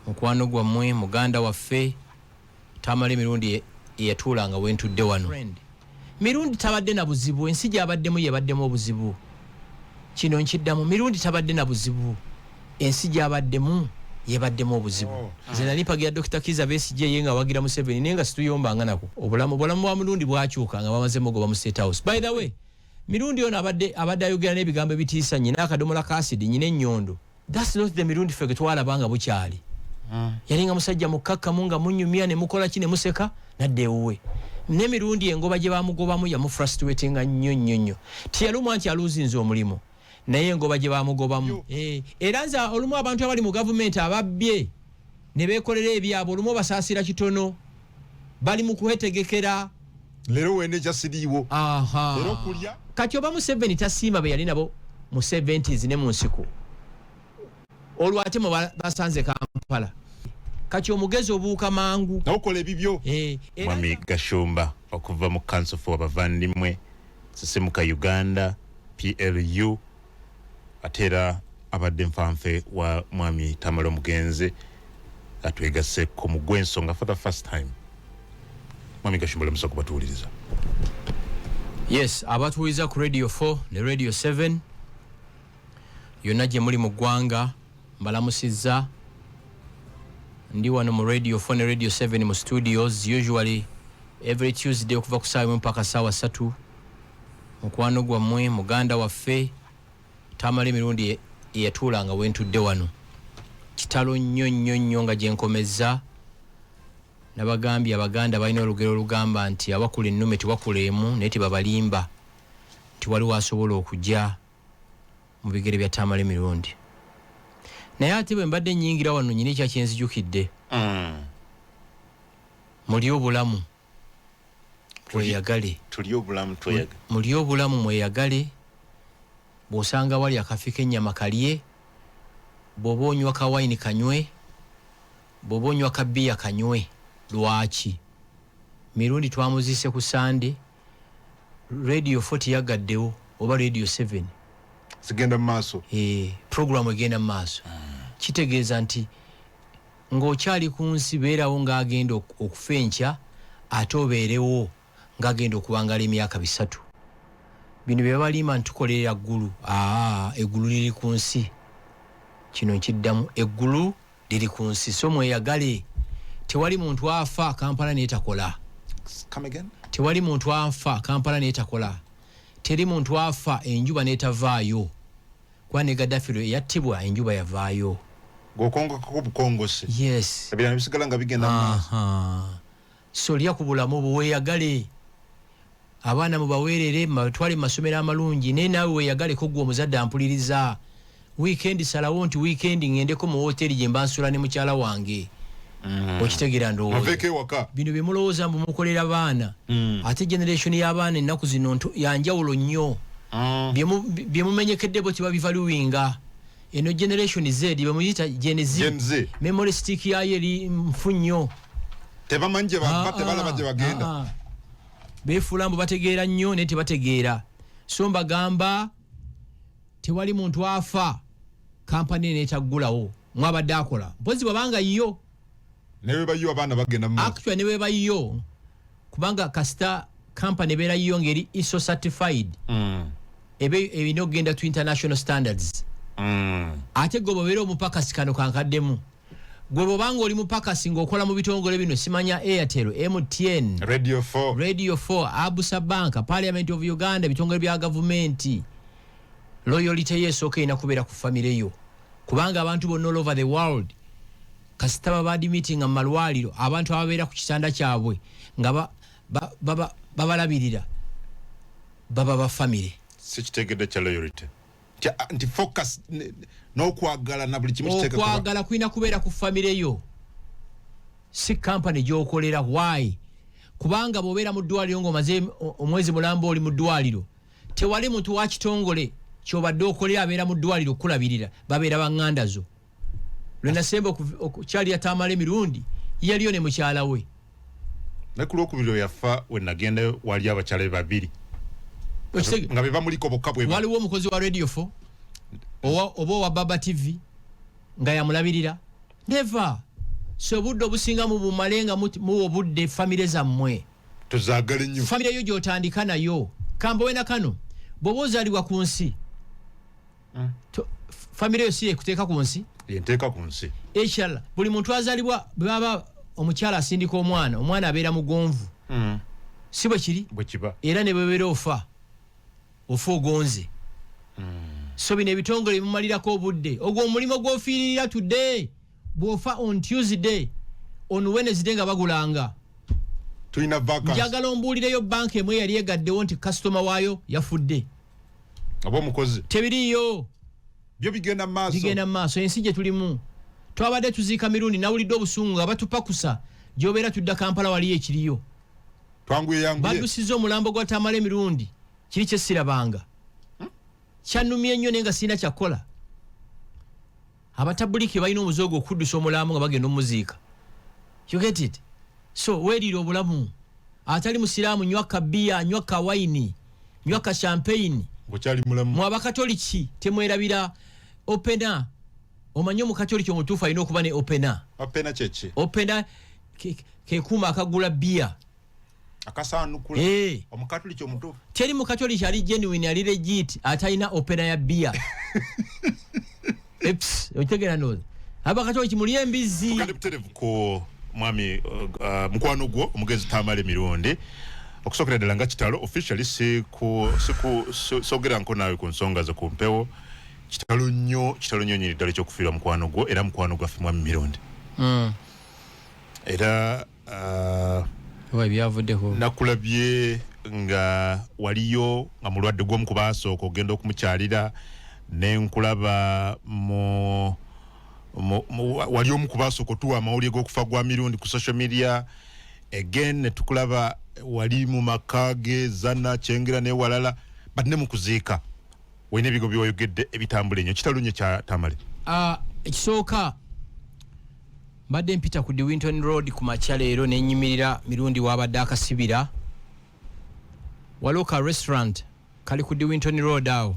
mukwano gwammwe muganda waffe Tamale mirundi eyatuulanga wentudde wano mirundi tabadde na buzibu ensi gyabaddemu yebaddemu obuzibu kino nkiddamu mirundi tabadde na buzibu ensi gyabaddemu yebaddemu obuzibu nze nali mpagira Dr. Kiza Besigye yenga wagira Museveni nenga situyombanga nako obulamu bwa mirundi bwakyuka nga bamaze mugoba mu State House. By the way mirundi ono abadde ayogera n'ebigambo ebitiisa nyina akadomola ka acid nyina ennyondo. That's not the mirundi ffe twalabanga bukyali. Yalinga musajja mukakkamu nga munyumya ne mukola ki ne museka nadde ewuwe. Ne mirundi engoba gye bamugobamu yamufrustratinga nnyo. Tiyalumu anti aluzinze omulimu. Naye engoba gye bamugobamu. Era nze olumu abantu abali mu gavumenti ababbye ne beekolera ebyabwe olumu basaasira kitono. Bali mu kuhetegekera. Lero wene jasiriwo. Lero kulya. Kati oba Museveni tasiima be yali nabo mu 70s ne mu nsiko. Olwate mu basanze Kampala. Kati omugezi obuuka mangu. Nakola ebibyo. Mwami Gashumba okuva mu Council for Abavandimwe Sisemuka Uganda PLU atera abadde nfanfe wa Mwami Tamale Mugenzi atwegase ku mugwensonga for the first time. Mwami Gashumba lemusa kubatuuliriza. Yes, abatuuliza ku Radio 4 ne Radio 7 yonna gye muli mu ggwanga mbalamusizza. Ndi wano mu Radio 4 ne Radio 7 mu studios usually every Tuesday okuva ku ssaawa mpaka ssaawa 3. Mukwano gwammwe muganda waffe Tamale mirundi eyatuulanga wentudde wano kitalo nnyo nga gye nkomezza. Nabagambye abaganda balina olugero olugamba nti abakula ennume tewakuleemu naye tebabalimba nti waliwo asobola okujja mu bigere bya Tamale mirundi. Naye ate bwe mbadde nnyingira wano nyina ekya kyenzijukidde. Muli obulamu tweyagale. Muli obulamu mweyagale. Bw'osanga wali akafi k'ennyama kalye, bw'oba onywa kawayini kanywe, bw'oba onywa kabbiya kanywe. Lwaki mirundi twamuzise ku Sunday Radio 40 yagaddewo oba Radio 7 sigenda maaso program egenda maaso. Kitegeeza nti ng'okyali ku nsi beerawo ng'agenda okufenca ate obeerewo ng'agenda okubangala emyaka 3. Bino bye babalima ntukolera ggulu. Eggulu liri ku nsi. Kino nkiddamu eggulu liri ku nsi. So mweyagale. Tewali muntu afa Kampala n'etakola. Come again? Tewali muntu afa Kampala n'etakola. Teri muntu afa enjuba n'etavaayo. Kwane Gaddafi yattibwa enjuba yavaayo. Gokonga ko bukongose. Yes. Ebirana bisigala nga bigenda maaso. So lya ku bulamu buweeyagale. Abaana mubaweerere batwale mu masomero amalungi naye naawe weeyagale ko gwe omuzadde ampuliriza. Weekend salawo nti weekend ngendeko mu hoteli gye mbansula ne mukyala wange. Okitegeera ndowooza. Maveke waka. Bino bye mulowooza mbu mukolera baana. Ate generation y'abaana ennaku zino yanjawulo nnyo. Bye mumenyekedde bo tebabivaluwinga. Eno generation Z bye muyita Gen Z. Memory stick yayo eri nfu nnyo. Tebamanyi gye bava tebalaba gye bagenda. Beefuula mbu bategeera nnyo naye tebategeera. So mbagamba tewali muntu afa kampani n'etaggulawo mwabadde akola. Mpozi bwabanga yo newe bayiyo abaana bagenda mu. Actually newe bayiyo kubanga kasita company beera yiyo ngeri ISO certified. Ebino genda to international standards. Ate gwe bw'obeera omupakasi kano kankaddemu. Gwe bw'obanga oli mupakasi ng'okola mu bitongole bino simanya Airtel, MTN, Radio 4, Abusa Bank, Parliament of Uganda, bitongole bya gavumenti. Loyalty yesooka ina kubeera ku famire yo. Kubanga abantu bonna all over the world kasita babadi meeting amalwaliro abantu ababeera ku kitanda kyabwe nga babalabirira baba ba family. Sikitegedde kya loyalty. Nti focus n'okwagala na buli kimu kiteeka. Okwagala kwina kubeera ku famire yo. Si company gy'okolera. Why? Kubanga bw'obeera mu ddwaliro ng'omaze omwezi mulamba oli mu ddwaliro tewali muntu wa kitongole ky'obadde okolera abeera mu ddwaliro kulabirira babeera baŋŋanda zo. Lwena sembo okukyali yatamala emirundi yaliyo ne mukyala we. Nekulu okubiro yafa we nagenda wali abakyala babiri. Nga beba muliko bokka bwe. Waliwo omukozi wa Radio 4 oba wa Baba TV nga yamulabirira. Never. so budde obusinga mu bumalenga mu obudde famire zammwe tuzagale nnyo famire yo gyotandika nayo kambo wena kano bwoba ozaalibwa ku nsi famire yo si ekuteeka ku nsi yenteeka ku nsi ekirala buli muntu azaalibwa bwaba omukyala asindika omwana abeera mugonvu si bwe kiri bwe kiba era ne bwebeera ofa ogonze so bino ebitongole bimumalirako obudde ogwo omulimu gw'ofiiririra today bw'ofa on Tuesday on Wednesday nga bagulanga tulina vacance njagala ombuulireyo banka emwe yali egaddewo nti kasitoma waayo yafudde aba omukozi tebiriyo byo bigenda mu maaso ensi gye tulimu twabadde tuziika mirundi nawulidde obusungu nga batupakusa gy'obeera tudda Kampala waliyo ekiriyo twanguye baddusizza omulambo gwa Tamale emirundi kiri kye sirabanga kyannumye ennyo naye nga sirina kyakkola abatabuliki balina omuzoogo okuddusa omulambo nga bagenda omuziika you get it so weerira obulamu atali musiraamu nywa kabiya nywa kawayini nywa ka champagne bukyali mulamu mu abakatoliki temwerabira opena omanyi omukatoliki omutuufu alina okuba ne opena kyeki opena kekuuma akagula biya akasaanukula omukatoliki omutuufu teri mukatoliki ali genuine ali legit atalina opena ya biya okitegera noza abakatoliki muli embizi buterevu ko mwami mukwano gwo omugezi Tamale Mirundi okusokera ddala nga kitalo officially sogera nko naawe ku nsonga zo ku mpewo kitalo nnyo nyini ddala ekyokufiirwa mukwano gwo era mukwano gwaffe mwami Mirundi era byavuddeho nakulabye nga waliyo nga mulwadde gw'omu ku baasooka ogenda okumukyalira nenkulaba wali omu ku baasooka otuwa amawulire g'okufa gwa Mirundi ku social media again netukulaba wali mu maka ge Zana Kyengera ne walala badde mu kuziika wayina ebigo byoyogedde ebitambula ennyo kitalunye kya Tamale ekisooka mbadde mpita ku Dewington Road ku makya leero nenyimirira Mirundi wabadde akasibira waliwo ka restaurant kali ku Dewington Road awo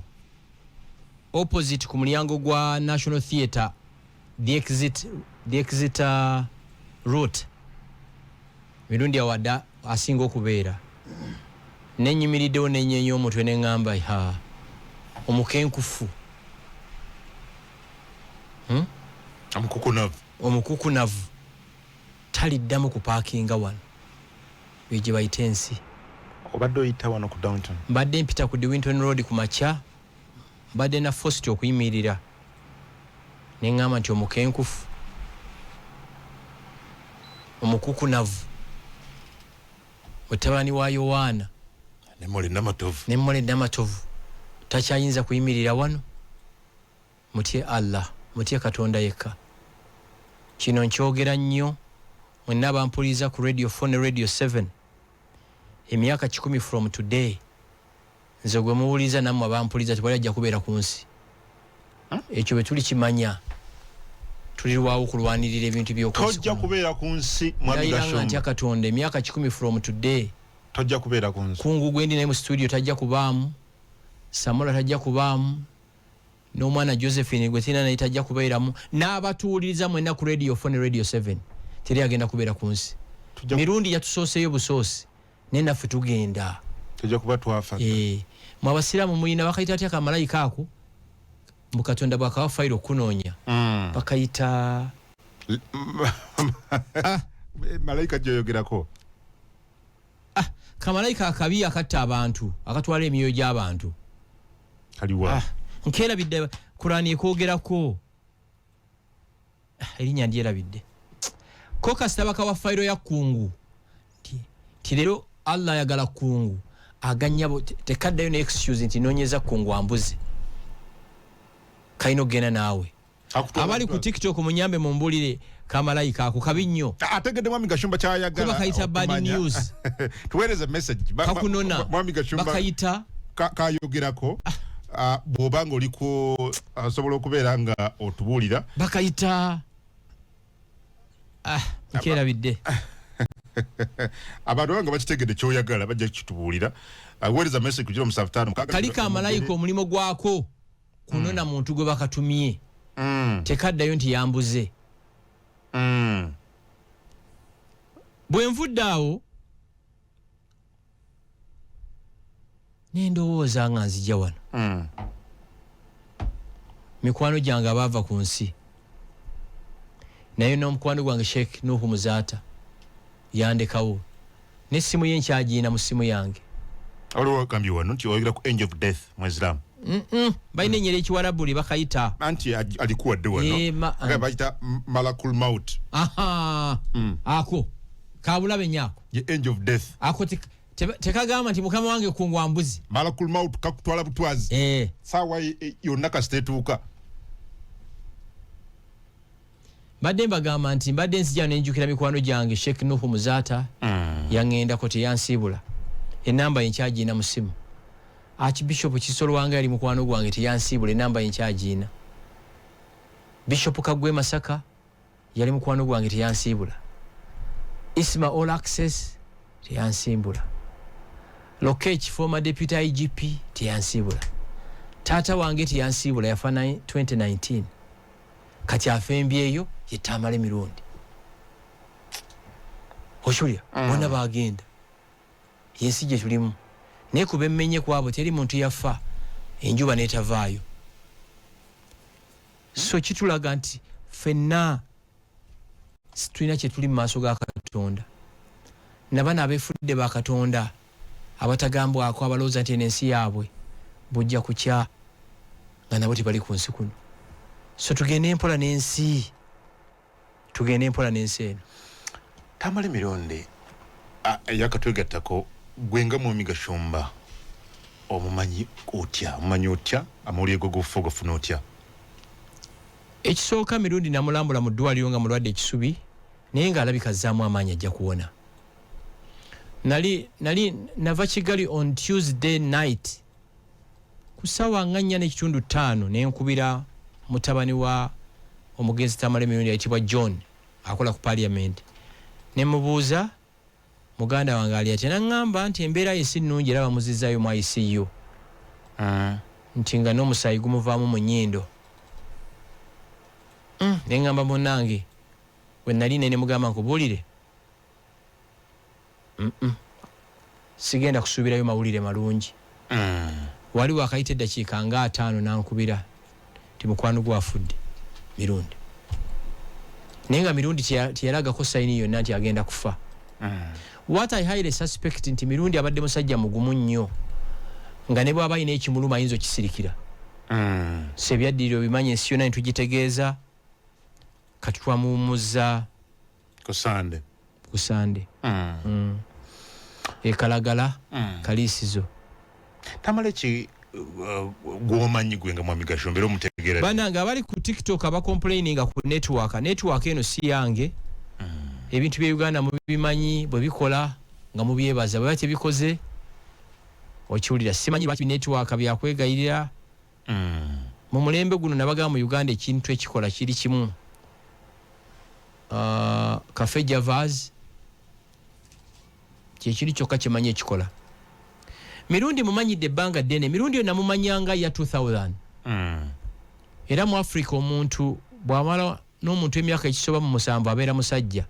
opposite ku mulyango gwa National Theatre the exit route Mirundi awadda asinga okubeera nenyimiriddewo nenyeenya omutwe neŋŋamba omukenkufu omukukunavu taliddamu kupaakinga wano gye bayita ensi obadde oyita wano ku downtown mbadde mpita ku Dewington Road ku makya mbadde na forced okuyimirira neŋŋamba nti omukenkufu omukukunavu mutabani wa Yowaana nemmole namatovu takyayinza kuyimirira wano mutye Allah mutye Katonda yekka kino nkyogera nnyo mwenna abampuliza ku Radio 4 ne Radio 7 emyaka 10 from today nze gwe muwuliza nammwe abampuliza tewali ajja kubeera ku nsi ekyo bwe tuli kimanya tulirwawo kulwanirira ebintu by'okunsi tojja kubeera ku nsi mwamigashomba ntya Katonda emyaka 10 from today tojja kubeera ku nsi kungu gwendi naye mu studio tajja kubaamu Samola tajja kubaamu n'omwana Josephine gwe tina naye tajja kubeeramu n'abatuwuliriza mwenna ku Radio 4 ne Radio 7 teri agenda kubeera ku nsi Mirundi yatusooseyo busoosi naye naffe tugenda tujja kuba twafa mu abasiraamu mulina bakayita atya kamalayika ako mu Katonda bwakawafayiro okunoonya bakayita malayika gyoyogerako kamalayika akabi akatta abantu akatwala emyoyo gy'abantu kaliwa nkerabidde Kurani ekwogerako erinnya ndyerabidde ko kasita bakawa fayiro ya kungu ti leero Allah ayagala kungu aganyabo tekaddayo ne excuse nti noonyeza kungu ambuze kayino gena naawe abali ku TikTok munyambe mumbulire kamalayika ako kabi nnyo ategedde mwami Gashumba kyayagala kuba kayita bad news tuweereza message kakunona mwami Gashumba bakayita kayogerako bw'obanga oliko asobola okubeera nga otubuulira bakayita nkerabidde abantu banga bakitegedde kyoyagala bajja kitubuulira weereza message kugira mu 75 kalika amalayika omulimo gwako kunona muntu gwe bakatumye tekaddayo nti yambuze bwe nvudde awo nendowooza nga nzija wano mikwano gyange abaava ku nsi naye n'omukwano gwange Sheikh Nuhu Muzaata yandekawo n'essimu ye nkyagiina mu ssimu yange. Aliwo gambye wano nti oyogera ku angel of death mu Islam. Balina ennyera ekiwarabu lye bakayita anti alikuwadde wano bayita malakul maut. Ako kabulabe nnyako ye angel of death ako tekagamba nti mukama wange kungwa mbuzi. Malakul maut kakutwala butwazi saawa yonna kasiteetuuka. Badde mbagamba nti mbadde nsijja nenjukira mikwano gyange Sheikh Nuhu Muzaata yaŋŋendako teyansiibula enamba yenkyagiina mu ssimu. Archbishop Kisolo wange yali mukwano gwange teyansiibula enamba yenkyagiina. Bishop Kagwe Masaka yali mukwano gwange teyansiibula. Isma All Access teyansiibula. Lokech former deputy IGP teyansiibula. Taata wange teyansiibula yafa 2019 kati afembyeyo ye Tamale Mirundi. Oshulya bonna bagenda yensi gye tulimu naye kuba emmenye kwabo teri muntu yafa enjuba neetavaayo. So kitulaga nti ffenna tulina kye tuli mu maaso ga Katonda nabana abeefudde ba Katonda abatagambwako abalowooza nti ensi yaabwe bujja kukya nga nabo tebali ku nsi kuno. So tugende empola n'ensi eno. Tamale Mirundi yakatwegattako gwenga Mwami Gashumba omumanyi otya amawulire go gofuga funa otya. Ekisooka Mirundi namulambula mu ddwaliro nga mulwadde ekisubi naye ng'alabika azzaamu amaanyi ajja kuwona. Nava Kigali on Tuesday night ku ssaawa nga 4:05 nenkubira mutabani wa omugenzi Tamale Mirundi ayitibwa John akola ku parliament. Ne mubuuza muganda wange ali atya naŋŋamba nti embeera ye si nnungi era bamuzizaayo mu ICU nti nga n'omusaayi gumuvaamu mu nnyindo. Ne ŋŋamba munnange we nali ne mugamba nkubuulire sigenda kusuubirayo mawulire malungi. Waliwo akayita eddakiika nga 5 nankubira nti mukwano gwe afudde Mirundi naye nga Mirundi teyalagako sayini yonna nti agenda kufa. What I highly suspect nti Mirundi abadde musajja mugumu nnyo nga ne bw'aba ayina ekimuluma ayinza okisirikira. So ebyaddiriro bimanyi ensi yonna netugitegeeza kati twamuwummuzza ku Sande. Ekalagala kaliisizo. Tamale ki gwomanyi gwenga Mwami Gashumba era omutegeera banange abali ku TikTok abakomplaininga ku network eno si yange. Ebintu bya Uganda mubimanyi bwe bikola nga mubyebaza bwe batebikoze okiwulira. Simanyi lwaki network byakwegayirira mu mulembe guno nabagamba mu Uganda ekintu ekikola kiri kimu. Cafe Javaz kyekiri kyokka kimanyi ekikola. Mirundi mumanyidde ebbanga ddene. Mirundi yo namumanyanga ya 2000 era mu Africa omuntu bw'amala n'omuntu emyaka ekisoba mu 7 abeera musajja.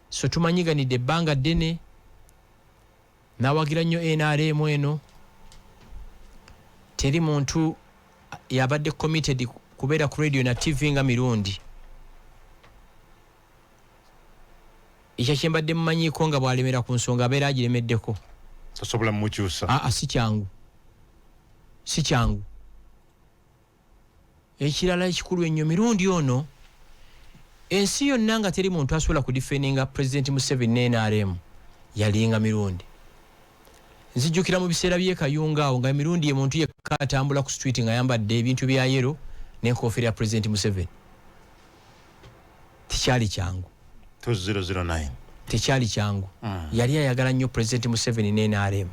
So tumanyiganidde ebbanga ddene nawagira nnyo NRM eno. Teri muntu yabadde committed kubeera ku radio na TV nga Mirundi. Ekyo kyembadde mumanyiiko nga bw'alemera ku nsonga abeera agiremeddeko. Tasobola mmukyusa. Si kyangu. Ekirala ekikulu ennyo Mirundi ono ensi yonna nga teri muntu asobola kudifendinga President Museveni ne NRM yalinga Mirundi. Nzijjukira mu biseera by'e Kayunga awo nga Mirundi ye muntu yekka atambula ku street nga ayambadde ebintu bya yero n'enkofiira ya President Museveni. Tekyali kyangu. 009 tekyali kyangu. Yali ayagala nnyo President Museveni ne NRM.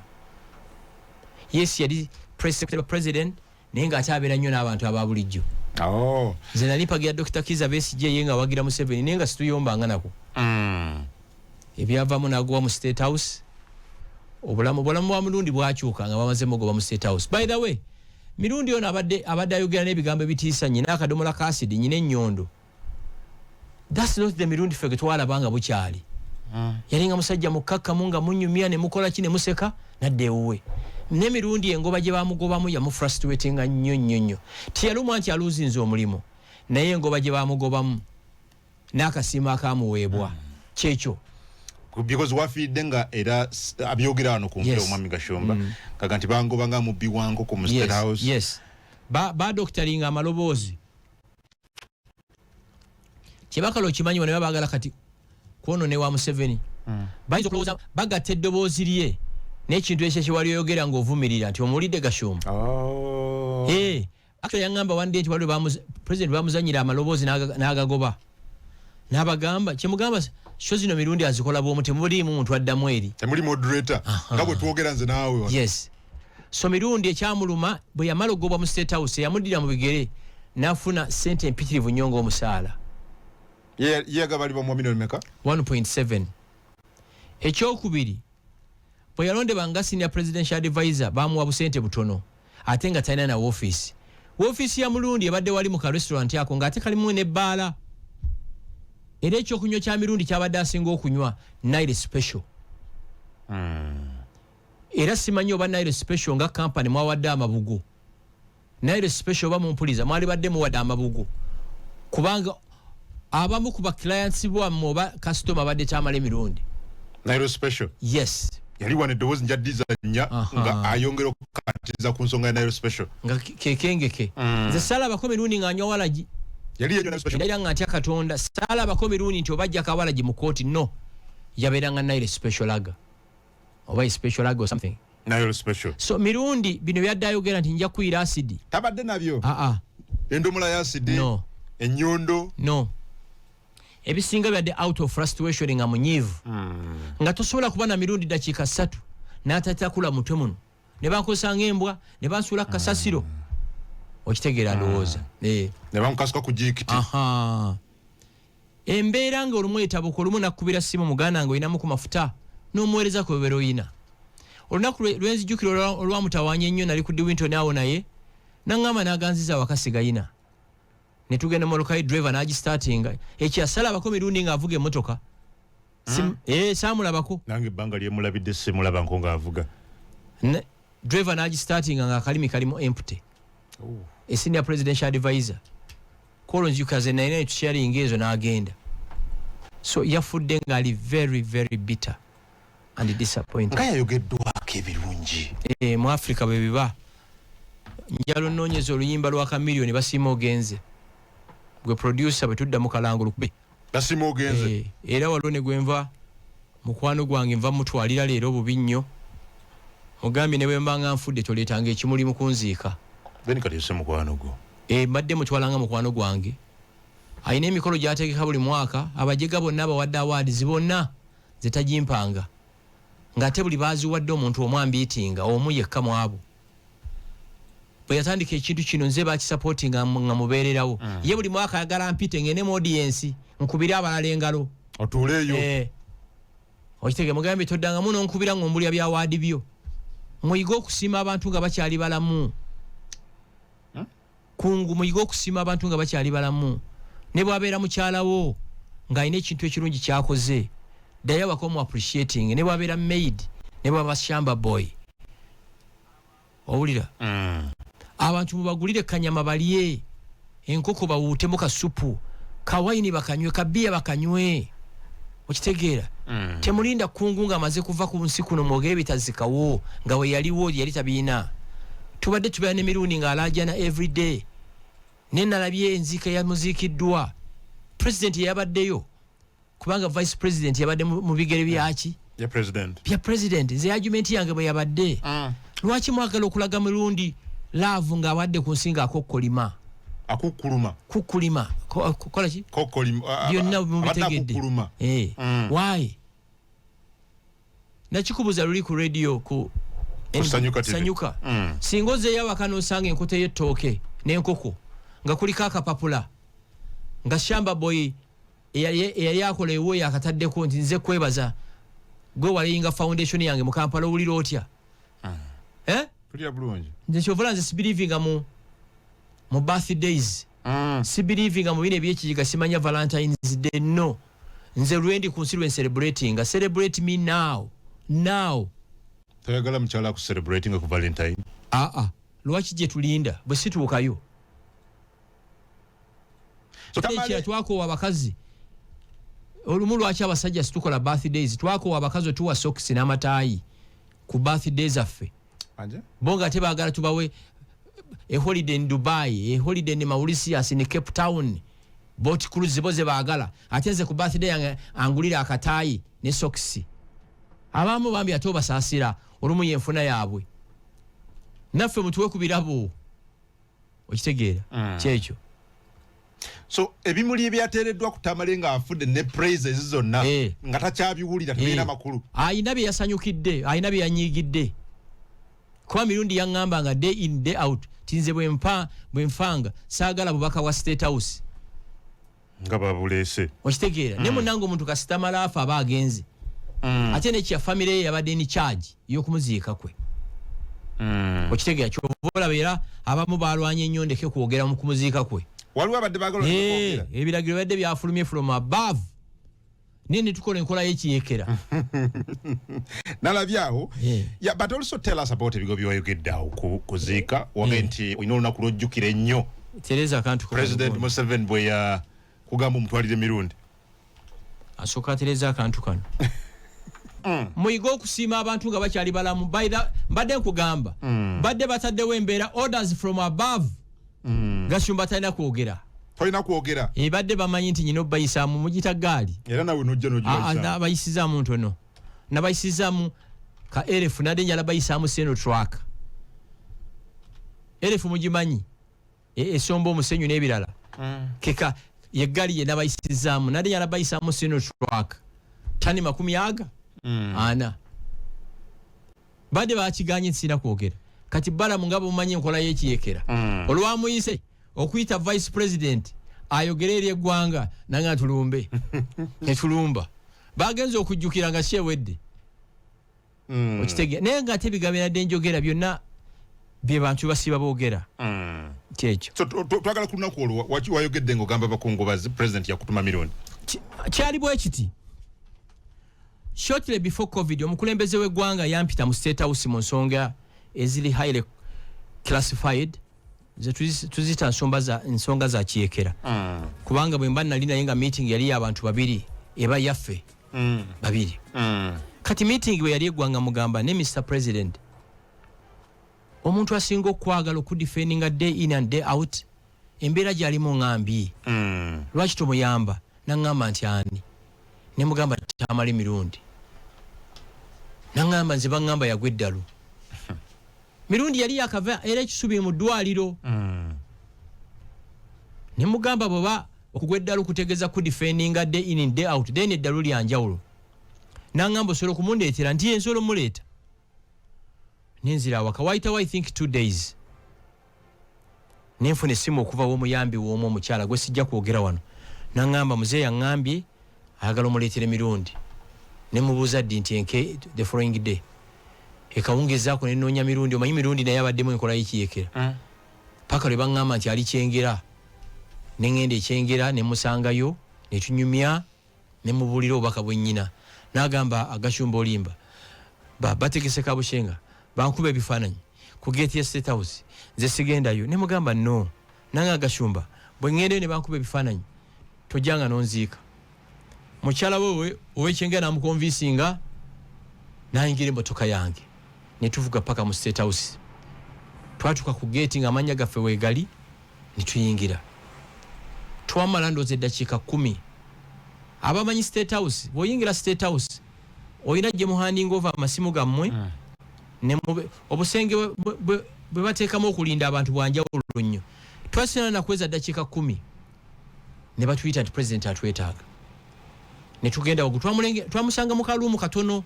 Yes yali president naye nga ataabeera nnyo n'abantu aba bulijjo. Nze nali mpagira Dr. Kiza Besigye ye nga wagira Museveni naye nga situyombanga nako. Ebyavaamu n'agwa mu State House. Obulamu bwa Mirundi bwakyuka nga bamaze mugoba mu State House. By the way, Mirundi ono abadde ayogera n'ebigambo ebitiisa nyina akadomola ka acid nyina ennyondo. That's not the Mirundi ffe twalabanga bukyali. yalinga musajja mukakkamu nga munyumya ne mukola ki ne museka nadde ewuwe n'emirundi engoba gye bamugobamu yamufrustratinga nnyo tiyalumwa nti aluuzinze omulimu naye engoba gye bamugobamu n'akasiima akamuweebwa kyekyo because wafiidde nga era abyogera wano ku mpero omwami Gashomba kaga nti bangoba nga mubbi wango ku mu State House. Yes. Ba doctoringa amaloboozi kyebakala okimanyi bano baagala kati kwono ne wa Museveni bayinza okulowooza bagatta eddoboozi lye n'ekintu ekyo kyewali oyogera ng'ovumirira nti omuwulidde Gashomba. Actually yaŋŋamba one day nti waliwo president bamuzanyira amaloboozi n'agagoba n'abagamba kyemugamba sho zino mirundi azikola bw'omu temuliimu muntu addamu eri temuli moderator nga bwe twogera nze naawe. Yes. So mirundi ekyamuluma bwe yamala ogobwa mu State House yamuddira mu bigere n'afuna ssente empitirivu nnyo ng'omusaala. Yagaba liba mu milioni meka 1.7. Ekyokubiri bwe yalondebwa nga senior presidential advisor bamuwa busente butono ate nga talina na woofiisi ya mulundi ebadde wali mu ka restaurant ako ng'ate kalimu n'ebbaala era ekyokunywa kya mirundi kyabadde asinga okunywa Nile Special. Era simanyi oba Nile Special nga company mwawadde amabugo. Nile Special oba mumpuliza mwali badde muwadde amabugo kubanga abamu ku ba clients bwammwe oba customer badde kyamala emirundi. Nile Special. Yes. Yali wane eddoboozi njaddiza nga ayongera okukatiza ku nsonga ya Nile Special nga kekengeke nze saalabako mirundi ng'anywa walagi era nga ntya Katonda saalabako mirundi nti obajja kawalagi mu kooti no yabeeranga Nile Special laga oba special laga or something. Nile Special. So mirundi bino byadde ayogera nti nja kuyira asidi tabadde nabyo endomola ya asidi no ennyondo no ebisinga byadde out of frustration nga munyiivu nga tosobola kuba na mirundi dakiika 3 n'atatakula mutwe muno ne bankozesa ng'embwa ne bansuula ku kasasiro okitegeera ndowooza ne bamukasuka ku jikiti. Embeera nga olumu etabuka olumu nakkubira simu muganda nga olinamu ku mafuta n'omuweereza ku bebera oyina olunaku lwenzijjukira olwamutawaanya ennyo nali ku Diwinton awo naye naŋŋamba n'aganziza wakasigayina ne tugenda molokai driver n'agistartinga ekyasalabako mirundi ng'avuga emmotoka saamulabako nange ebbanga lyemulabidde simulaba nko ng'avuga driver n'agistartinga ng'akalimi kalimu empty. Senior presidential advisor kolonzikaze naye tukyalinga ezo n'agenda so yafudde ng'ali very very bitter and disappointed. Nga yayogeddwako ebirungi mu Africa bwe biba njalo nnoonyeza oluyimba lwa Chameleone basiima ogenze gwe producer bwe tudda mu kalangulu kube basiima ogenze era waliwo ne gwenva mukwano gwange nva mutwalira leero bubi nnyo mugambye ne bwe mbanga nfudde toleetanga ekimuli mu kunziika beni kati yose mukwano gwo mbadde mutwalanga mukwano gwange ayina emikolo gy'ategeka buli mwaka abajega bonna abawadde awards bonna zetagimpanga ng'ate buli baaziwadde omuntu omwambiitinga omu yekka mu abo bwe yatandika ekintu kino nze bakisupportinga nga mubeererawo ye buli mwaka ayagala mpite ngende mu audience nkubire abalala engalo otuuleeyo okitege mugambye toddangamu n'onkubira ng'ombulya bya waadi byo muyige okusiima abantu nga bakyali balamu kungu muyige okusiima abantu nga bakyali balamu ne bwabeera mukyalawo ng'alina ekintu ekirungi kyakoze ddayo waka omu appreciating ne bwabeera maid ne bwaba shamba boy owulira abantu mubagulire kanyama balye enkoko bawuutemu kasupu kawayini bakanywe kabiya bakanywe okitegeera temulinda kungu nga amaze kuva ku nsi kuno mwogere bitazikawo nga we yaliwo yali tabiina tubadde tubeera n'emirundi ng'alaajana everyday nenalabye enzika yamuziikiddwa president yabaddeyo kubanga vice president yabadde mu bigere byaki bya president nze argument yange bwe yabadde lwaki mwagala okulaga mirundi laavu ng'abadde ku nsi ng'akokkolima kukulima kola ki byonna mubitegedde why nakikubuza luli ku radio ku Sanyuka singa ozeeyo awaka n'osanga enkota y'ettooke n'enkoko nga kuliko akapapula nga shamba boy eyali akola ewuwo akataddeko nti nze kwebaza gwe walayinga foundation yange mu Kampala owulira otya nze kyovola nze sibelievinga mu birthdays sibelievinga mu bino ebyekiyiga simanya Valentine's Day no nze lwendi ku nsi lwe celebrating, celebrate me now. Toyagala mchala ku celebrating ku Valentine. Lwaki je tulinda bwe situukayo. So tamale twako abakazi olumu lwaki abasajja situkola birthdays, twako abakazi tuwa socks n'amataayi ku birthdays affe. Anje bonga tebagala tubawe a holiday in Dubai, a holiday in Mauritius, in Cape Town, boat cruise boze bagala ateze ku birthday angulira akatayi ne socks. Abamu bambi atoba sasira olumu yenfuna yabwe naffe mutuwe ku birabo okitegeera kyekyo. So ebimuli ebyateereddwa ku Tamale nga afudde ne praises zonna nga takyabiwulira tebirina makulu. Ayina bye yasanyukidde, ayina bye yanyigidde. Kwa mirundi yaŋŋamba nga day in day out tinze bwenfanga saagala bubaka wa State House nga babulese okitegeera. Ne munange omuntu kasita malaafa aba agenze ate nekya family ye yabadde ni charge y'okumuziika kwe. Okitegeera ky'obola beera abamu balwanye ennyo ndeke kwogera mu kumuziika kwe. Waliwo abadde baagala okwogera ebiragiro badde byafulumye from above. Nini tukola enkola y'ekiyekera. Nalabyawo. Yeah, but also tell us about ebigo by'oyogedde awo kuziika wage nti olina olunaku lw'ojjukira ennyo Tereza akantu President Museveni bwe ya kugamba omutwalire mirundi. Asooka tereza akantu kano. Muyiga okusiima abantu nga bakyali balamu mbadde nkugamba badde bataddewo embeera orders from above. Gashumba talina kwogera. Toyina kwogera. Badde bamanyi nti nyina obbayisaamu mugita gaali. Era nawe nojja n'ogibayisaamu. Nabayisizaamu ntono. Nabayisizaamu ka erefu nadde njala bayisaamu seno track. Erefu mugimanyi. Esomba omusenyu n'ebirala. Keka yeggali ye nabayisizaamu nadde njala bayisaamu seno track. Tani 10 ana. Badde bakiganye nsina kwogera. Kati balamu ngabo mumanyi enkola y'ekiyekera. Olwamuyise okuyita vice president ayogere eri eggwanga nanga tulumbe netulumba bagenze okujjukira nga shewedde okitegeera naye nga tebigabira dde njogera byonna bye bantu basiba boogera kyekyo. So twagala ku lunaku olwo wayogedde ng'ogamba bakungubazi president yakutuma mirundi kyali bwe kiti. Shortly before COVID omukulembeze w'eggwanga yampita mu State House mu nsonga eziri highly classified tuzita nsonga za kiyekera. Kubanga bwe mba nali naye nga meeting yali y'abantu babiri eba yaffe babiri. Kati meeting bwe yali eggwanga mugamba ne Mr. President omuntu asinga okwagala okudefendinga day in and day out embeera gy'alimu ŋŋambi lwaki tomuyamba naŋŋamba nti ani ne mugamba Tamale mirundi naŋŋamba nze baŋŋamba yagwa eddalu. Mirundi yali yakava era ekisubi mu ddwaliro. Ne mugamba baba okugwa eddalu kutegeeza ku defendinga day in and day out then eddalu lyanjawulo. Naŋŋamba osobola okumundeetera nti yensobola omuleeta. Nenzira awaka wayitawo I think 2 days. Nenfuna essimu okuva w'omuyambi w'omu omukyala gwe sijja kwogera wano. Naŋŋamba muzeeyi yaŋŋambye ayagala omuleetere mirundi. Ne mubuuza ddi nti enke the following day. Ekawungezaako nenoonya mirundi omanyi mirundi naye abaddemu enkola y'ekiyekera. Paka lwe baŋŋamba nti ali Kyengera. Ne ŋŋenda ekyengera ne musangayo ne tunyumya ne mubuulira obubaka bwe nnyina. N'agamba Agashumba Olimba bategese Kabushenga bankuba ebifaananyi ku gate ya State House nze sigendayo. Ne mugamba no nange Agashumba bwe ŋŋendayo ne bankuba ebifaananyi tojjanga n'onziika. Mukyala we ow'Ekyengera namukonvinsinga n'ayingira emmotoka yange ne tuvuga paka mu State House. Twatuka ku gate nga amannya gaffe weegali ne tuyingira. Twamala ndooza eddakiika 10. Abamanyi State House bw'oyingira State House olina gye muhanding over amasimu gammwe ne obusenge bwe bateekamu okulinda abantu bwanjawulo nnyo. Twasina na kweza ddakiika 10 ne batuyita nti president atwetaaga. Ne tugenda wagu twamusanga mu kaluumu katono.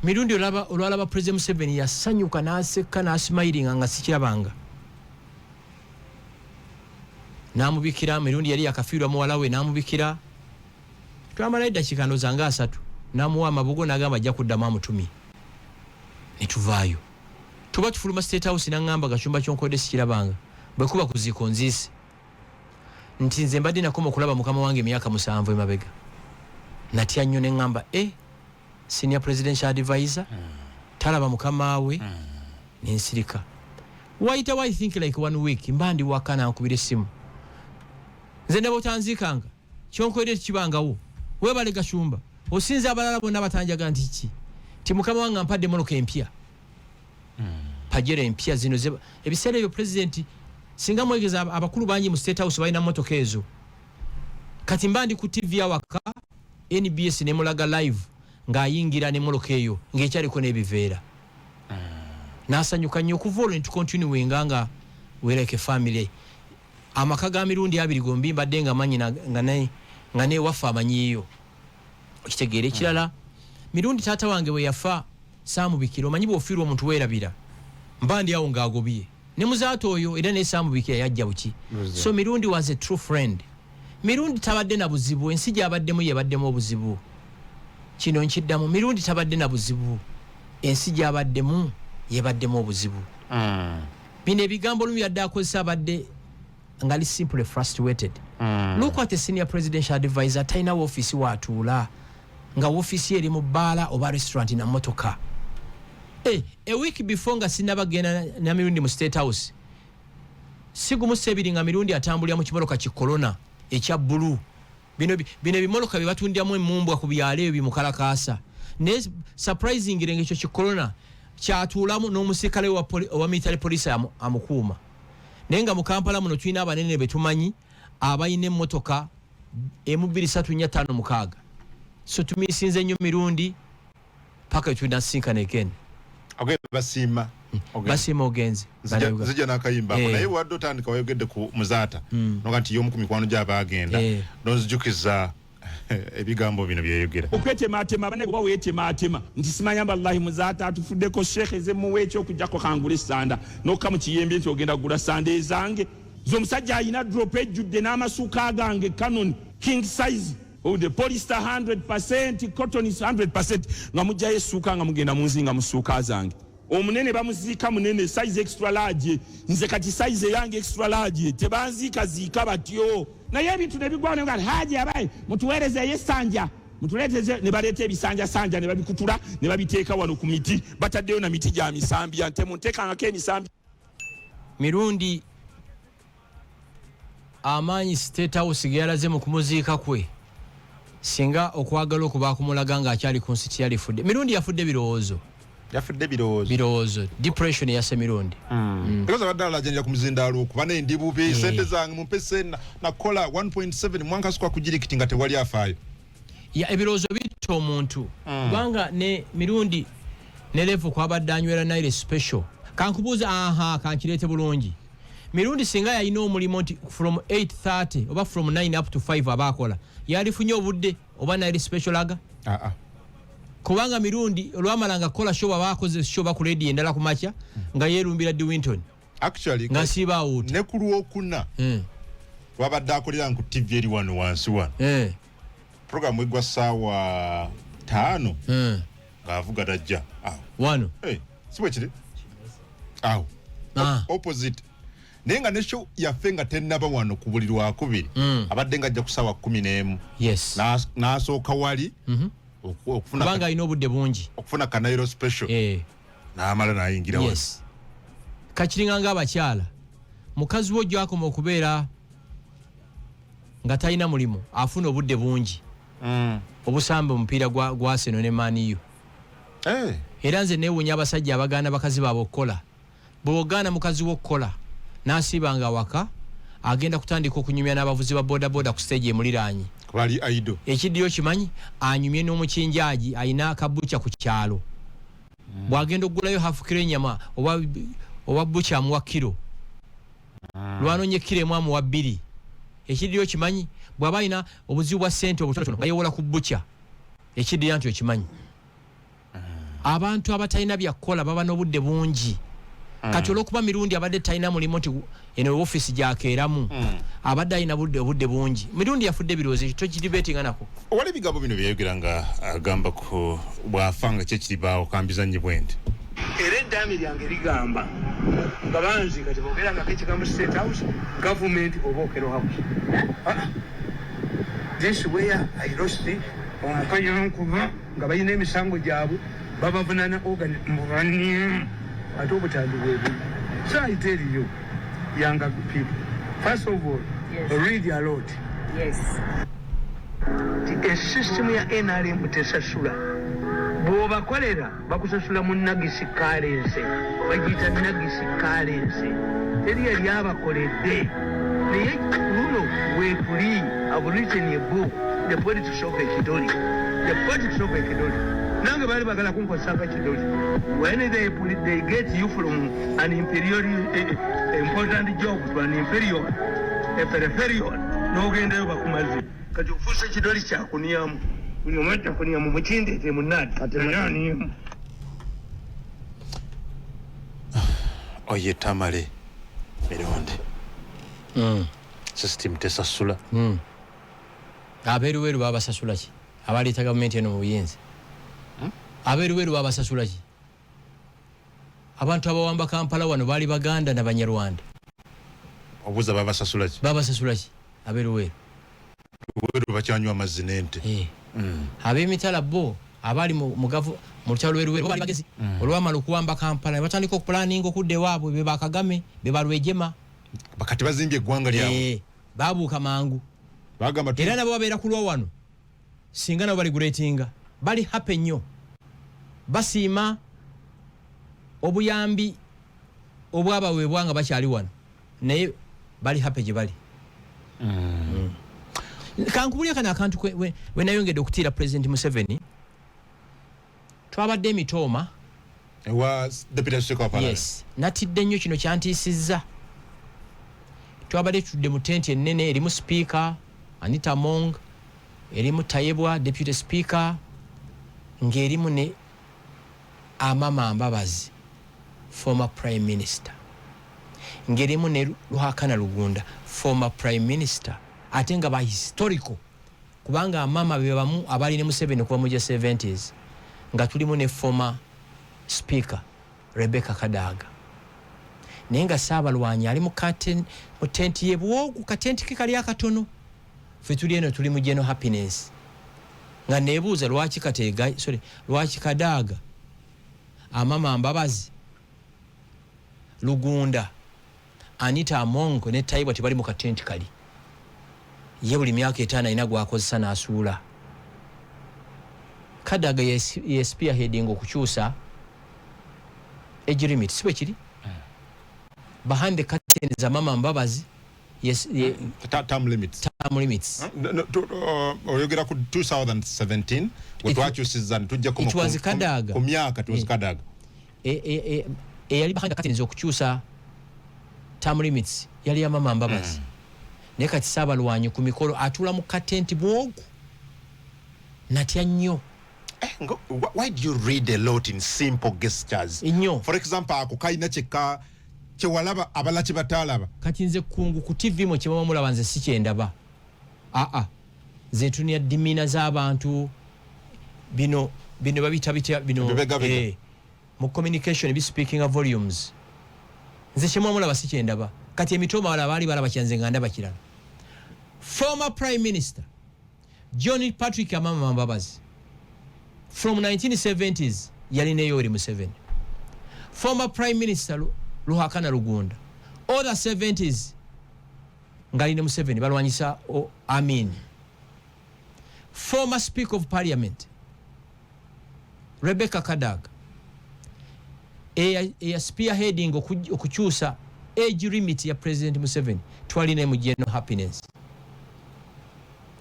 Mirundi olwalaba President Museveni yasanyuka n'aseka n'asmilinga nga sikirabanga. N'amubikira mirundi yali yakafiirwa muwala we n'amubikira. Twamala eddakiika ndooza nga 3 n'amuwa amabugo n'agamba ajja kuddamu amutumye. Ne tuvaayo. Tuba tufuluma State House n'aŋŋamba Gashumba kyonkodde sikirabanga. Bwe kuba kuziiko nziise. Nti nze mbadde nakoma okulaba mukama wange emyaka 7 emabega. natya nnyo ne ŋŋamba senior presidential advisor talaba mukama we nensirika wayitawo I think like 1 week mba ndi waka nankubira essimu nze ne botanzikanga kyonkoledde tekibangawo webale Gashumba osinza abalala bonna batanjaga nti ki ti mukama wange ampadde moloka empya pajere empya zino ebiseera ebyo president singa mwegeza abakulu bangi mu State House balina motoka ezo kati mba ndi ku TV awaka NBS ne mulaga live ng'ayingira ne moloka eyo ng'ekyaliko n'ebiveera nasanyuka nnyo okuva to continue nga we're like a family amaka ga mirundi 2 gombi mbadde nga manyi nga ne wafa amanyiyo okitegeera ekirala mirundi taata wange bwe yafa saamubikira omanyi bw'ofiirwa omuntu weerabira mba ndi awo ng'agobye ne muzaato oyo era ne saamubikira yajja buki so mirundi was a true friend mirundi tabadde na buzibu ensi gy'abaddemu yebaddemu obuzibu kino nkiddamu mirundi tabadde na buzibu ensi gy'abaddemu yebaddemu obuzibu bino ebigambo lumu yadde akozesa abadde ngali simply frustrated look at the senior presidential advisor talina woofiisi waatuula nga woofiisi eri mu bbaala oba restaurant na motoka a week before nga sinnabagenda na mirundi mu State House sigumu sebiri nga mirundi atambulira mu kimoloka kikolona ekya bbulu bino ebimoloka bye batundiramu emumbwa ku byalo ebyo bimukalakaasa ne surprising nga ekyo kikolona kyatuulamu n'omusikale wa military police amukuuma naye nga mu Kampala muno tulina abanene betumanyi abayina emmotoka M2356 so tumisinze nnyo mirundi paka tunasinkana again basima ogenze zijja n'akayimba naye wadde otandika wayogedde ku muzaata noga nti y'omu ku mikwano gy'abaagenda nonzijukiza ebigambo bino byeyogera okwetematema bane kuba wetematema nti simanya wallahi muzaata atufuddeko shekhe ze muwe ekyokujjako kangula essanda n'okka mu kiyembe nti ogenda kugula sanda ezange z'omusajja alina drop ejjudde n'amasuuka gange Canon king size the polyester 100% cotton is 100% nga mujjayo essuuka nga mugenda munzinga mu ssuuka zange omunene bamuziika munene size extra large nze kati size yange extra large tebanziika batyo naye ebintu nebigwana nga haji abaye mutuweerezeeyo essanja mutuleeteze ne baleeta ebisanja sanja ne babikutula ne babiteeka wano ku miti bataddeyo na miti gya misambya nte munteekangako emisambya mirundi amaanyi State House ge yalaze mu kumuziika kwe singa okwagala okuba kumulaga nga akyali ku nsiti yalifudde mirundi yafudde birowoozo depression yase mirundi because abadala ajanja kumuzindalo kuba n'endibubi sente zange mumpese nakola 1.7 mwanka sikwa kujirikiti nga tewali afaayo ya ebirowoozo bitta omuntu kubanga ne mirundi ne level kwabadde anywera naire special kankubuuza kankireete bulungi mirundi singa yalina omulimu nti from 8:30 oba from 9 up to 5 abakola yalifunye obudde oba naire special aga kubanga mirundi olwamalanga kola show abakoze show bakuledi endala ku macha nga yerumbira di Winton actually nga siba out ne kulwokuna wabadde akolera ku TV eri wano wansi wano program egwa sawa 5 ngaavuga dajja wano siwe kiri opposite nenga ne show yaffe nga tennaba wano ku buli lwakubiri abadde nga ajja ku sawa 11 yes n'asooka wali okufuna banga ino budde bungi okufuna kanairo special n'amala n'ayingira wano yes kakiringa nga abakyala mukazi wo gyakoma okubeera nga talina mulimu afuna obudde bungi obusambe omupiira gwa Arsenal ne Man U era nze neewuunya abasajja abagaana bakazi baabwe okukola bw'ogaana mukazi wo okukola n'asiibanga waka agenda kutandika okunyumya n'abavuzi ba bodaboda ku stage emuliraanyi bali aido ekiddiyo kimanyi anyumye n'omukinjaaji ayina akabucha ku kyalo bw'agenda okugulayo hafu kilo ennyama oba bucha amuwa kilo lwanonye kilo emu amuwa 2 ekiddiyo kimanyi bw'aba ayina obuzibu bwa ssente obutonotono bayewola ku bucha ekiddiyo nti okimanyi abantu abatalina byakukola baba n'obudde bungi kati olw'okuba mirundi abadde talina mulimu nti eno office gyakeeramu abadde alina obudde bungi mirundi yafudde birowoozo tokiribeetinga nako wali ebigambo bino byeyogera nga agamba ku bw'afanga kyekiribaawo kambizanyi bwenti era eddaami lyange ligamba nga banzi kati bogerangako ekigambo State House government oba okero house this where I lost omukayankuba nga balina emisango gyabwe babavunana mbuvani ate obutambi bwebu. So I tell you, younger people, first of all, read a lot. Yes. The system ya NRM tesasula. Bw'obakolera bakusasula mu nagisi kalense. Bagiyita nagisi kalense. Teri yali abakoledde. Naye luno weekuli have written a book, The Politics of Ekidoli. The Politics of Ekidoli. Nange bali bagala kunkozesa Ekidoli. When they get you from an imperial important job to an inferior, a peripheral, n'ogendayo bakumaze. Kati ofuuse Ekidoli kyakuniyamu. Buli omu kyakuniyamu mukindete munnaadi. Atayaniyamu. Oye Tamale Mironde. System tesasula. Abeeruweeru babasasula ki? Abaleeta gavumenti eno mu buyinza. Abeeruweeru babasasula ki? Abantu abawamba Kampala wano baali Baganda na Banyarwanda. Obuza babasasula ki? Babasasula ki? Abeeruweeru. Weeru bakyanywa amazzi n'ente. Ab'emitala bo abali mu lukyalo lweruweeru bali bagezi. Olwamala okuwamba Kampala ne batandika okupulaninga okudda ewaabwe be Bakagame be Balwejema. Bakati bazimbye eggwanga lyabwe. Babuuka mangu. Era nabo babeera ku lwa wano singa nabo bali guleetinga bali happy nnyo basiima obuyambi obwabaweebwa nga bakyali wano naye bali happy gye bali. Kankubulya kana akantu we nayongedde okutiira President Museveni twabadde emitooma Deputy Speaker of Parliament. Yes, natidde nnyo kino kyantiisizza. Twabadde tudde mu tenti ennene erimu Speaker Anita Among, erimu Tayebwa Deputy Speaker, ng'erimu ne Amama Mbabazi former Prime Minister, ng'erimu ne Ruhakana Rugunda former Prime Minister, ate nga ba historical kubanga Amama be bamu abali ne Museveni kuba mu 70s, nga tulimu ne former Speaker Rebecca Kadaga. Nenga Saabalwanyi ali mu tenti yebwogu katenti ke kali akatono. Ffe tuli eno tuli mu General Happiness. Nga neebuuza lwaki lwaki Kadaga, Amama Mbabazi, Lugunda, Anita Among ne Tayibwa tebali mu katenti kali. Ye buli myaka 5 alina gwakozesa n'asuula. Kadaga ye spearheading okukyusa age limit sibe kiri? Behind the curtains Amama Mbabazi, yes, term limits. Oyogera ku 2017 wetwakyusizza tujja ku myaka it was Kadaga. Yali behind the curtains okukyusa term limits yali Amama Mbabazi. Ne kati Saabalwanyi ku mikolo atula mu katenti bwogu natya nnyo. Why do you read a lot in simple gestures? For example, akukaina cheka chewalaba abala chibatalaba. Kati nze kungu ku TV mo chemama mulaba nze si kyendaba. Zetuni ya dimina z'abantu bino babita bino mu communication be speaking of volumes. Nze chemama mulaba si kyendaba. Kati emitoma wala bali balaba kyanze nganda bakirala. Former Prime Minister John Patrick Amama Mbabazi from 1970s Yaline Yoweri Museveni. Former Prime Minister Ruhakana Rugunda. All the 70s Ngaline Museveni balwanyisa Amin. Former Speaker of Parliament Rebecca Kadaga spearheading okukyusa age limit ya President Museveni twaline mu General Happiness.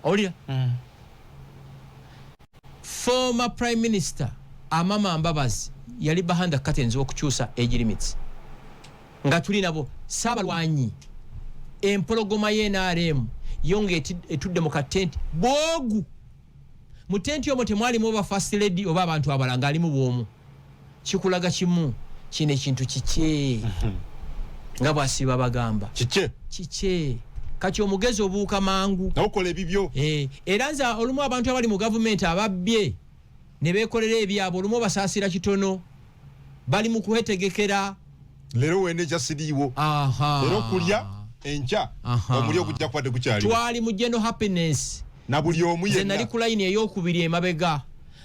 Olya? Former Prime Minister Amama Mbabazi yali behind the curtains okukyusa age limits. Nga tuli nabo Saabalwanyi empologoma ye NRM yonge etudde mu katenti bwogu. Mu tenti omwo temwali mu ba first lady oba abantu abalanga ali mu bwomu. Kikulaga kimu kino ekintu kike. Nga bwasiba bagamba. Kike. Kati omugezi obuuka mangu. Nakola ebibyo. Era nza olumu abantu abali mu government ababbye ne beekolera ebyabo olumu basaasira kitono. Bali mu kuhetegekera. Lero wene jasiriwo. Lero kulya encha omulyo kujja kwade kukyali. Twali mu General Happiness na buli omu yenna nali ku line ey'okubiri emabega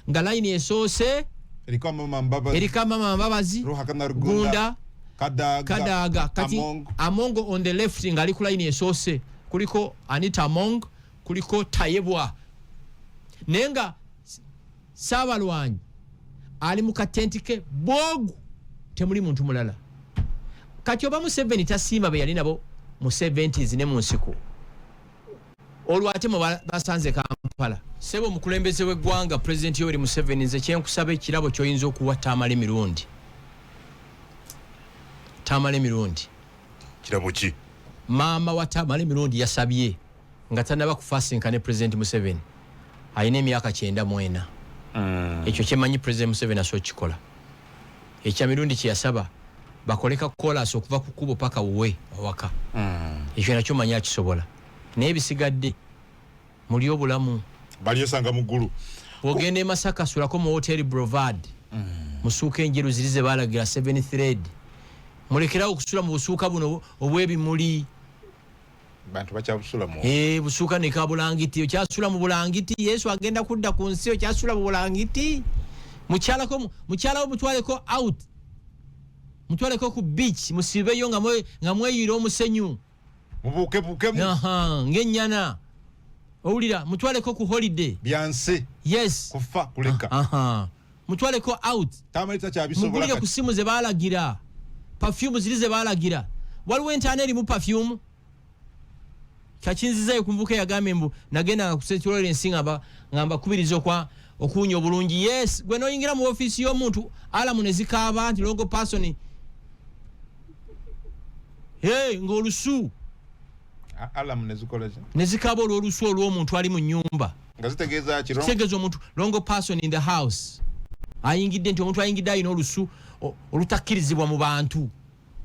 nga line esoose eriko mama mbabazi Gunda Kadaga kati Amongo on the left nga ali ku line esoose kuliko Anita Among kuliko Tayebwa nenga Sabalwanyi ali mu katenti ke bogu temuli muntu mulala kati oba mu 7 tasimba be yali nabo mu 70s ne mu nsiko olwate mu basanze Kampala sebo mukulembeze w'eggwanga president Yoweri Museveni nze kyenkusaba ekirabo ky'oyinza okuwa Tamale Mirundi kirabo ki maama wa Tamale Mirundi yasabye nga tanaba kufasinkana ne president Museveni ayina emyaka 94 ekyo kyemanyi president Museveni aso kikola ekya Mirundi kyeyasaba bakoleka kolas okuva ku kubo paka uwe waka ekyo nakyo manyi akisobola naye bisigadde muli obulamu baliyesanga mu ggulu ogende e Masaka sulako mu hotel Brevard musuuka enjeru zirize balagira 7 thread mulekera okusula mu busuuka buno obwebimuli bantu bakyabusula mu busuuka ne kabulangiti okyasula mu bulangiti Yesu agenda kudda ku nsi okyasula mu bulangiti mukyala mutwaleko out mutwaleko ku beach musibeyo nga mweyira omusenyu mubukebukemu ng'ennyana owulira mutwaleko ku holiday byanse yes kufa kuleka mutwaleko out tamalita kyabisobola mugulire ku simu ze baalagira perfume ziri ze baalagira waliwo entaana erimu perfume kakinzizayo kumbuka yagambye mbu nagenda ku St. Lawrence ngamba kubiriza okuunya obulungi yes gwe noyingira mu office y'omuntu alamu ne zikaaba nti logo person ng'olusu alamu nezikolaje nezikaba olw'olusu olw'omuntu ali mu nnyumba nga zitegeeza kiro kitegeeza omuntu longo person in the house ayingidde nti omuntu ayingidde ayina olusu olutakkirizibwa mu bantu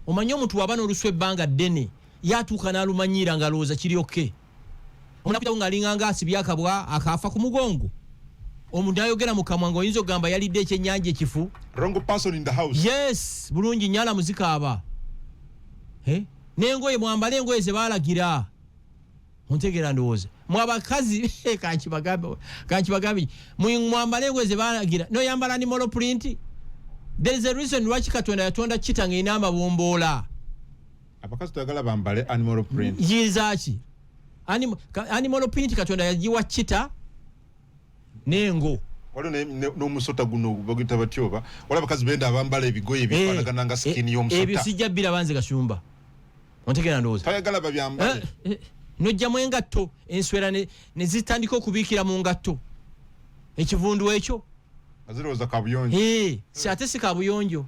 omanyi omuntu waba n'olusu ebbanga ddene yatuuka n'alumanyira ng'alowooza kiryoke omuntu akuyitawo ng'alinganga asibye akabwa akaafa ku mugongo omuntu ayogera mu kamwa ng'oyinza okugamba yalidde ekyennyanja ekifu wrong person in the house yes bulungi nyala muzikaaba n'engoye mwambale engoye ze baalagira ontegeera ndowooza mwabakazi kankibagambe mwambale engoye ze baalagira noyambala animal print there is a reason lwaki Katonda yatonda kita ng'erina amabomboola abakazi tuyagala bambale animal print yizaki animal print Katonda yagiwa kita nengo waliwo n'omusota guno bagita batyoba waliwo abakazi benda abambala ebigoye ebifaanagana nga skin y'omusota ebyo sijja bbira banze Kasumba ontegeera ndowooza tayagala babyambale nojjamu engatto enswera ne zitandika okubiikira mu ngatto ekivundu ekyo azirowooza kabuyonjo ate si kabuyonjo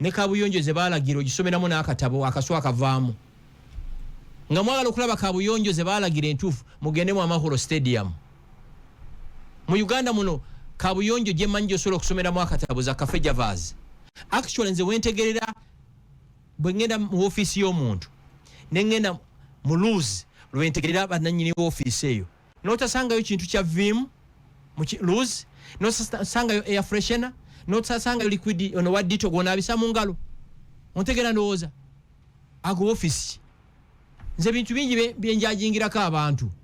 ne kabuyonjo ze baalagira ogisomeramu n'akatabo akaswa akavaamu nga mwagala okulaba kabuyonjo ze baalagira entuufu mugende mu Amahoro Stadium mu Uganda muno kabuyonjo gye mmanyi osobola okusomeramu akatabo za Cafe Javaz actually nze wentegerera bwe ngenda mu ofiisi y'omuntu ne ngenda mu Luz lwentegerera bannannyini w'ofiisi eyo n'otasangayo kintu kya Vim mu Luz n'otasangayo air freshener n'otasangayo liquid ono wa Ditto gw'onaabisa mu ngalo ontegeera ndowooza ago ofiisi nze bintu bingi byenjajingirako abantu